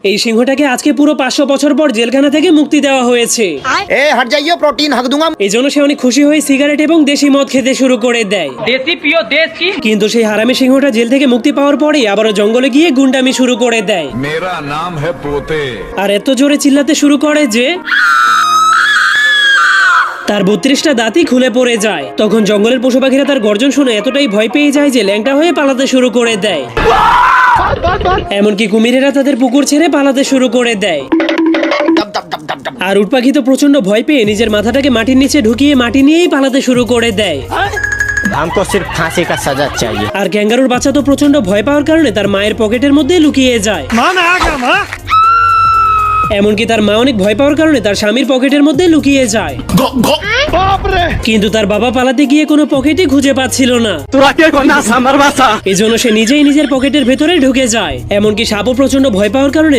এই সিংহটাকে আজকে পুরো 500 বছর পর জেলখানা থেকে মুক্তি দেওয়া হয়েছে। ए हट जाइए प्रोटीन हक दूंगा। এই জন্য সে অনেক খুশি হয়ে সিগারেট এবং দেশি মদ খেতে শুরু করে দেয়। देसी पियो देसी। কিন্তু সেই হারামি সিংহটা জেল থেকে মুক্তি পাওয়ার পরেই আবারও জঙ্গলে গিয়ে গুন্ডামি শুরু করে দেয়। मेरा नाम है पोते। আর এত জোরে চিল্লাতে শুরু করে যে তার 32টা দাঁতই খুলে পড়ে যায়। তখন জঙ্গলের পশু পাখিরা তার গর্জন শুনে এতটাই ভয় পেয়ে যায় যে ল্যাংটা হয়ে পালাতে শুরু করে দেয়। এমনকি কুমিরেরা তাদের পুকুর ছেড়ে পালাতে শুরু করে দেয়। আর উট পাখি তো প্রচন্ড ভয় পেয়ে নিজের মাথাটাকে মাটির নিচে ঢুকিয়ে মাটি নিয়েই পালাতে শুরু করে দেয়। हमको सिर्फ फांसी का सजा चाहिए। আর ক্যাঙ্গারুর বাচ্চা তো প্রচন্ড ভয় পাওয়ার কারণে তার মায়ের পকেটের মধ্যে লুকিয়ে যায়। এমনকি তার মা অনেক ভয় পাওয়ার কারণে তার স্বামীর পকেটের মধ্যে লুকিয়ে যায়। কিন্তু তার বাবা পালাতে গিয়ে কোনো পকেটই খুঁজে পাচ্ছিল না। এজন্য সে নিজেই নিজের পকেটের ভেতরে ঢুকে যায়। এমনকি সাপও প্রচন্ড ভয় পাওয়ার কারণে